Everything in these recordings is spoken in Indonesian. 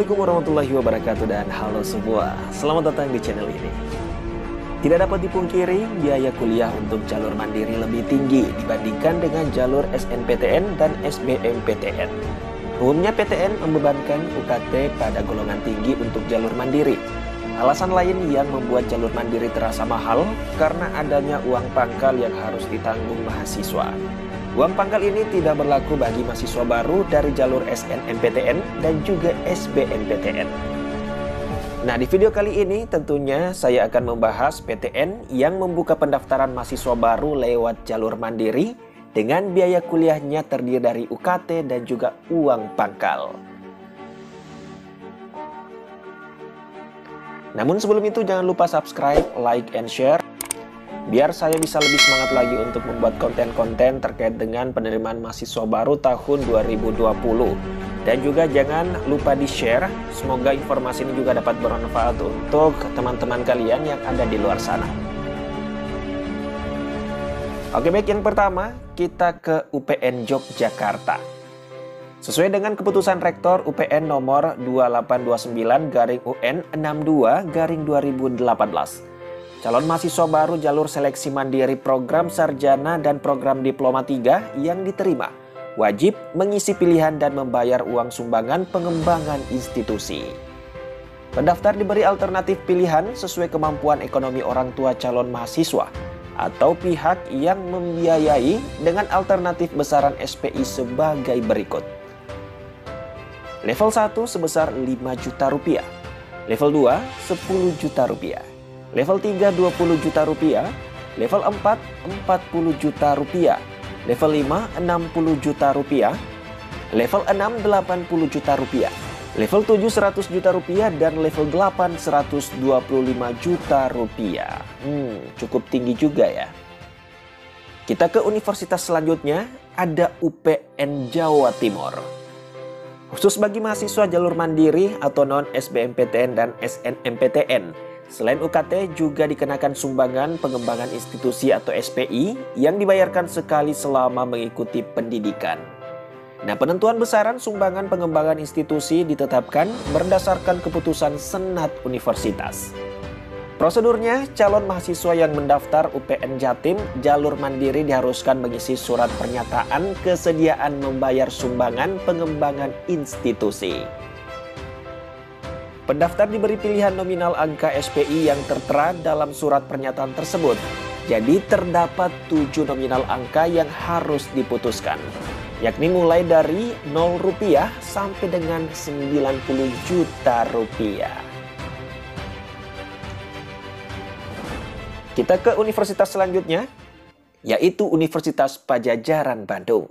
Assalamualaikum warahmatullahi wabarakatuh dan halo semua. Selamat datang di channel ini. Tidak dapat dipungkiri, biaya kuliah untuk jalur mandiri lebih tinggi dibandingkan dengan jalur SNPTN dan SBMPTN. Umumnya PTN membebankan UKT pada golongan tinggi untuk jalur mandiri. Alasan lain yang membuat jalur mandiri terasa mahal karena adanya uang pangkal yang harus ditanggung mahasiswa. Uang pangkal ini tidak berlaku bagi mahasiswa baru dari jalur SNMPTN dan juga SBMPTN. Nah, di video kali ini tentunya saya akan membahas PTN yang membuka pendaftaran mahasiswa baru lewat jalur mandiri dengan biaya kuliahnya terdiri dari UKT dan juga uang pangkal. Namun sebelum itu jangan lupa subscribe, like, and share biar saya bisa lebih semangat lagi untuk membuat konten-konten terkait dengan penerimaan mahasiswa baru tahun 2020. Dan juga jangan lupa di-share, semoga informasi ini juga dapat bermanfaat untuk teman-teman kalian yang ada di luar sana. Oke baik, yang pertama kita ke UPN Yogyakarta. Sesuai dengan keputusan Rektor UPN nomor 2829/UN62/2018. Calon mahasiswa baru jalur seleksi mandiri program sarjana dan program diploma 3 yang diterima wajib mengisi pilihan dan membayar uang sumbangan pengembangan institusi. Pendaftar diberi alternatif pilihan sesuai kemampuan ekonomi orang tua calon mahasiswa atau pihak yang membiayai dengan alternatif besaran SPI sebagai berikut. Level 1 sebesar Rp5 juta, level 2 Rp10 juta, level 3 Rp20 juta, level 4 Rp40 juta, level 5 Rp60 juta, level 6 Rp80 juta, level 7 Rp100 juta, dan level 8 Rp125 juta. Cukup tinggi juga ya. Kita ke universitas selanjutnya, ada UPN Jawa Timur. Khusus bagi mahasiswa jalur mandiri atau non-SBMPTN dan SNMPTN, selain UKT juga dikenakan sumbangan pengembangan institusi atau SPI yang dibayarkan sekali selama mengikuti pendidikan. Nah, penentuan besaran sumbangan pengembangan institusi ditetapkan berdasarkan keputusan Senat Universitas. Prosedurnya, calon mahasiswa yang mendaftar UPN Jatim jalur mandiri diharuskan mengisi surat pernyataan kesediaan membayar sumbangan pengembangan institusi. Pendaftar diberi pilihan nominal angka SPI yang tertera dalam surat pernyataan tersebut. Jadi terdapat 7 nominal angka yang harus diputuskan, yakni mulai dari Rp0 sampai dengan Rp90 juta. Kita ke universitas selanjutnya, yaitu Universitas Padjadjaran Bandung.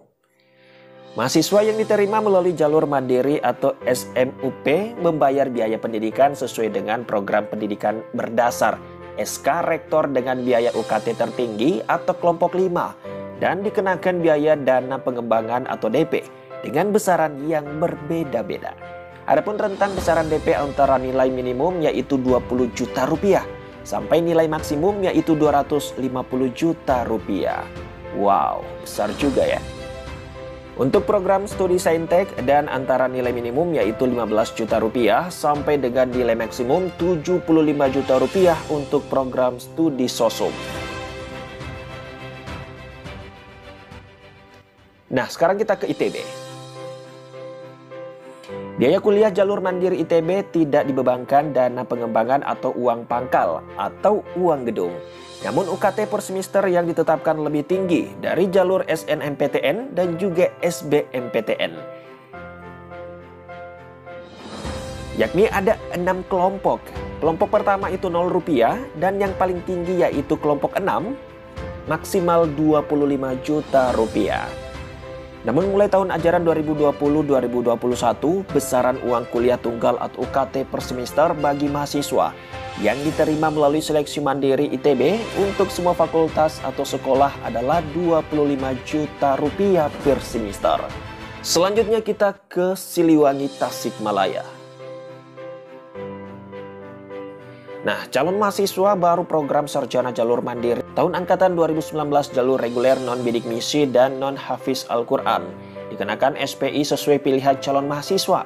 Mahasiswa yang diterima melalui jalur mandiri atau SMUP membayar biaya pendidikan sesuai dengan program pendidikan berdasar SK Rektor dengan biaya UKT tertinggi atau kelompok 5 dan dikenakan biaya dana pengembangan atau DP dengan besaran yang berbeda-beda. Adapun rentang besaran DP antara nilai minimum yaitu Rp20 juta sampai nilai maksimum yaitu Rp250 juta. Wow, besar juga ya. Untuk program studi Saintek dan antara nilai minimum yaitu Rp15 juta sampai dengan nilai maksimum Rp75 juta untuk program studi Sosum. Nah, sekarang kita ke ITB. Biaya kuliah jalur mandiri ITB tidak dibebankan dana pengembangan atau uang pangkal atau uang gedung. Namun UKT per semester yang ditetapkan lebih tinggi dari jalur SNMPTN dan juga SBMPTN. Yakni ada 6 kelompok. Kelompok pertama itu Rp0 dan yang paling tinggi yaitu kelompok 6 maksimal Rp25 juta. Namun mulai tahun ajaran 2020-2021, besaran uang kuliah tunggal atau UKT per semester bagi mahasiswa yang diterima melalui seleksi mandiri ITB untuk semua fakultas atau sekolah adalah Rp25 juta per semester. Selanjutnya kita ke Siliwangi, Tasikmalaya. Nah, calon mahasiswa baru program sarjana jalur mandiri tahun angkatan 2019 jalur reguler non-bidik misi dan non-hafiz Al-Quran dikenakan SPI sesuai pilihan calon mahasiswa.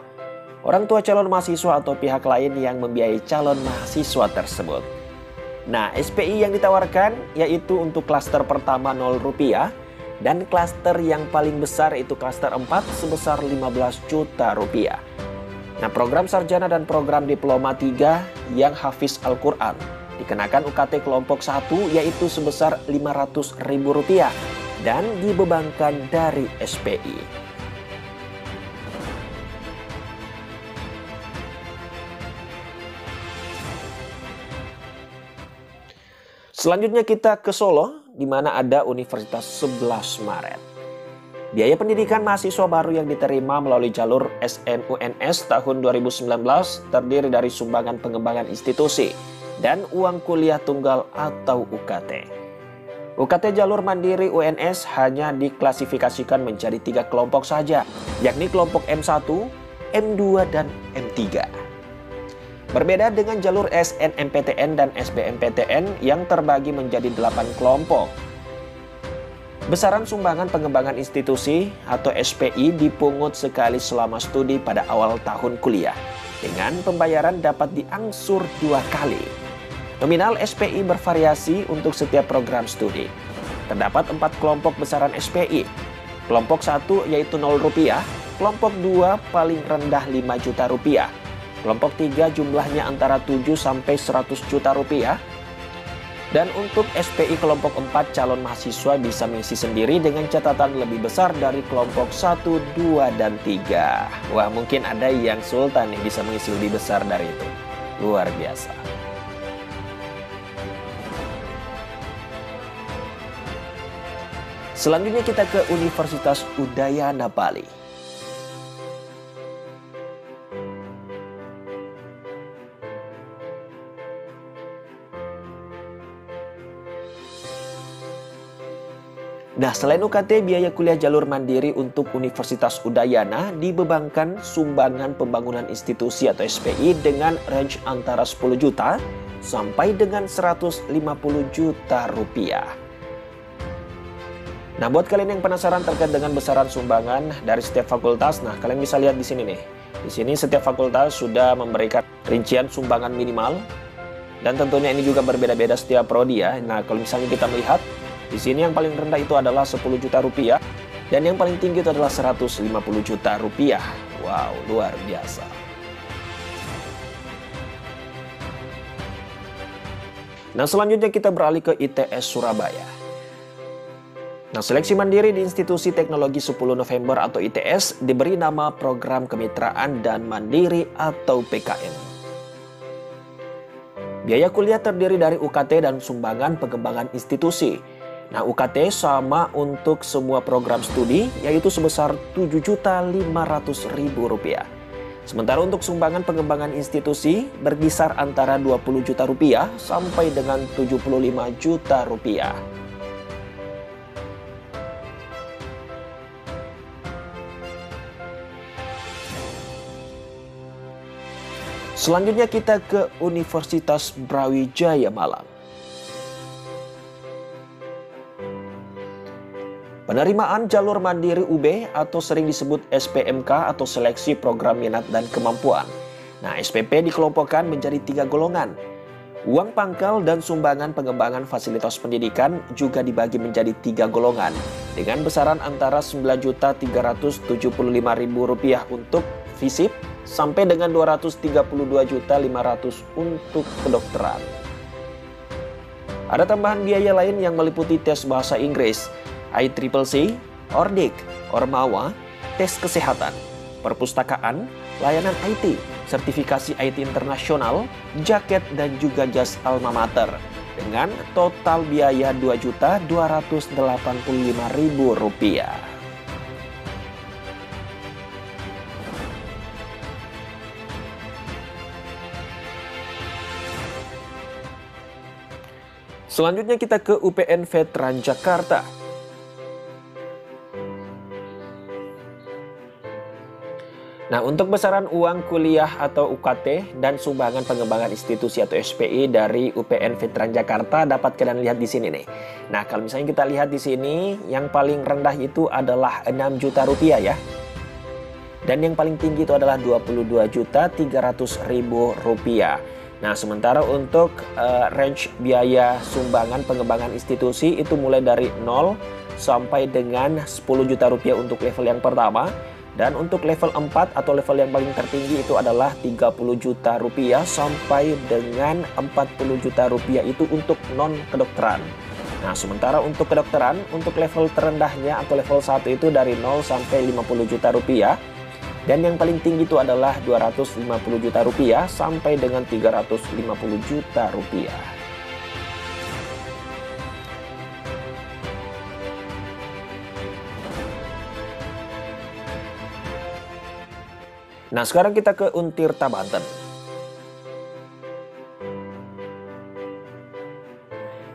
orang tua calon mahasiswa atau pihak lain yang membiayai calon mahasiswa tersebut. Nah, SPI yang ditawarkan yaitu untuk klaster pertama Rp0 dan klaster yang paling besar itu klaster 4 sebesar Rp15 juta. Nah, program sarjana dan program diploma 3 yang hafiz Al-Quran dikenakan UKT kelompok 1 yaitu sebesar Rp500.000 dan dibebankan dari SPI. Selanjutnya kita ke Solo, di mana ada Universitas 11 Maret. Biaya pendidikan mahasiswa baru yang diterima melalui jalur SNUNS tahun 2019 terdiri dari sumbangan pengembangan institusi dan uang kuliah tunggal atau UKT. UKT jalur mandiri UNS hanya diklasifikasikan menjadi 3 kelompok saja, yakni kelompok M1, M2, dan M3. Berbeda dengan jalur SNMPTN dan SBMPTN yang terbagi menjadi 8 kelompok. Besaran sumbangan pengembangan institusi atau SPI dipungut sekali selama studi pada awal tahun kuliah, dengan pembayaran dapat diangsur 2 kali. Nominal SPI bervariasi untuk setiap program studi. Terdapat 4 kelompok besaran SPI. Kelompok 1 yaitu Rp0, kelompok 2 paling rendah Rp5 juta, kelompok 3 jumlahnya antara 7 sampai 100 juta rupiah. Dan untuk SPI kelompok 4 calon mahasiswa bisa mengisi sendiri dengan catatan lebih besar dari kelompok 1, 2, dan 3. Wah, mungkin ada yang sultan yang bisa mengisi lebih besar dari itu. Luar biasa. Selanjutnya kita ke Universitas Udayana Bali. Nah, selain UKT, biaya kuliah jalur mandiri untuk Universitas Udayana dibebankan sumbangan pembangunan institusi atau SPI dengan range antara 10 juta sampai dengan 150 juta rupiah. Nah, buat kalian yang penasaran terkait dengan besaran sumbangan dari setiap fakultas, nah kalian bisa lihat di sini nih. Di sini setiap fakultas sudah memberikan rincian sumbangan minimal dan tentunya ini juga berbeda-beda setiap prodi ya. Nah, kalau misalnya kita melihat di sini yang paling rendah itu adalah 10 juta rupiah dan yang paling tinggi itu adalah 150 juta rupiah. Wow, luar biasa. Nah, selanjutnya kita beralih ke ITS Surabaya. Nah, seleksi mandiri di Institusi Teknologi 10 November atau ITS diberi nama Program Kemitraan dan Mandiri atau PKM. Biaya kuliah terdiri dari UKT dan sumbangan pengembangan institusi. Nah, UKT sama untuk semua program studi yaitu sebesar Rp7.500.000. Sementara untuk sumbangan pengembangan institusi berkisar antara Rp20 juta sampai dengan Rp75 juta. Selanjutnya kita ke Universitas Brawijaya Malang. Penerimaan jalur mandiri UB atau sering disebut SPMK atau seleksi program minat dan kemampuan. Nah, SPP dikelompokkan menjadi 3 golongan. Uang pangkal dan sumbangan pengembangan fasilitas pendidikan juga dibagi menjadi 3 golongan dengan besaran antara Rp9.375.000 untuk FISIP sampai dengan Rp232.500.000 untuk kedokteran. Ada tambahan biaya lain yang meliputi tes bahasa Inggris, ICCC, ORDIK, Ormawa, tes kesehatan, perpustakaan, layanan IT, sertifikasi IT internasional, jaket, dan juga jas alma mater dengan total biaya Rp2.285.000. Selanjutnya kita ke UPN Veteran Jakarta. Nah, untuk besaran uang kuliah atau UKT dan sumbangan pengembangan institusi atau SPI dari UPN Veteran Jakarta dapat kalian lihat di sini nih. Nah, kalau misalnya kita lihat di sini, yang paling rendah itu adalah Rp6 juta ya. Dan yang paling tinggi itu adalah Rp22.300.000. Nah, sementara untuk range biaya sumbangan pengembangan institusi itu mulai dari 0 sampai dengan 10 juta rupiah untuk level yang pertama. Dan untuk level 4 atau level yang paling tertinggi itu adalah 30 juta rupiah sampai dengan 40 juta rupiah itu untuk non-kedokteran. Nah, sementara untuk kedokteran, untuk level terendahnya atau level 1 itu dari 0 sampai 50 juta rupiah. Dan yang paling tinggi itu adalah 250 juta rupiah sampai dengan 350 juta rupiah. Nah, sekarang kita ke Untirta Banten.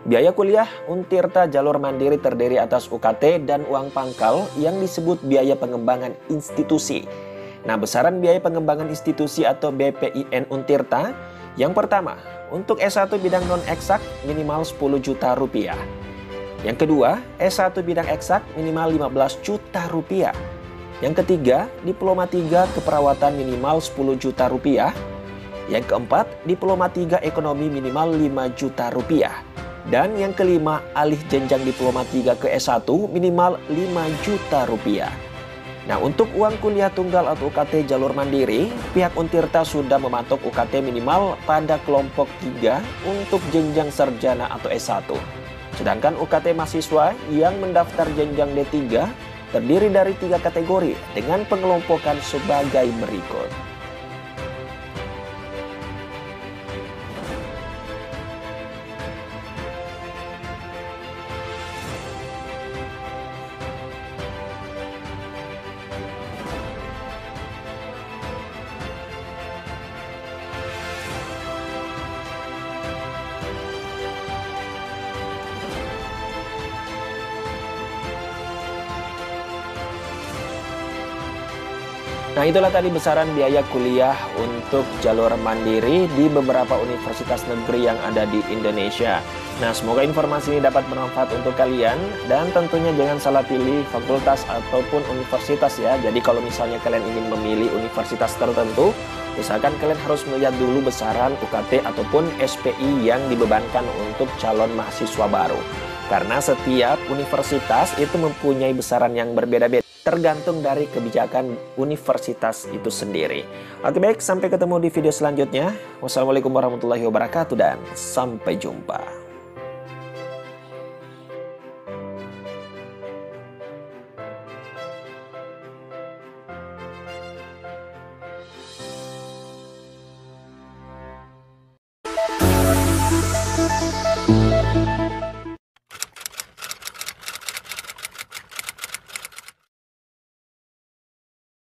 Biaya kuliah Untirta jalur mandiri terdiri atas UKT dan uang pangkal yang disebut biaya pengembangan institusi. Nah, besaran biaya pengembangan institusi atau BPIN Untirta yang pertama, untuk S1 bidang non-eksak minimal 10 juta rupiah. Yang kedua, S1 bidang eksak minimal 15 juta rupiah. Yang ketiga, Diploma 3 keperawatan minimal 10 juta rupiah. Yang keempat, Diploma 3 ekonomi minimal 5 juta rupiah. Dan yang kelima, alih jenjang Diploma 3 ke S1 minimal 5 juta rupiah. Nah, untuk uang kuliah tunggal atau UKT jalur mandiri, pihak Untirta sudah mematok UKT minimal pada kelompok 3 untuk jenjang sarjana atau S1. Sedangkan UKT mahasiswa yang mendaftar jenjang D3 terdiri dari 3 kategori dengan pengelompokan sebagai berikut. Nah, itulah tadi besaran biaya kuliah untuk jalur mandiri di beberapa universitas negeri yang ada di Indonesia. Nah, semoga informasi ini dapat bermanfaat untuk kalian. Dan tentunya jangan salah pilih fakultas ataupun universitas ya. Jadi kalau misalnya kalian ingin memilih universitas tertentu, misalkan kalian harus melihat dulu besaran UKT ataupun SPI yang dibebankan untuk calon mahasiswa baru. Karena setiap universitas itu mempunyai besaran yang berbeda-beda, tergantung dari kebijakan universitas itu sendiri. Oke, baik, sampai ketemu di video selanjutnya. Wassalamualaikum warahmatullahi wabarakatuh dan sampai jumpa.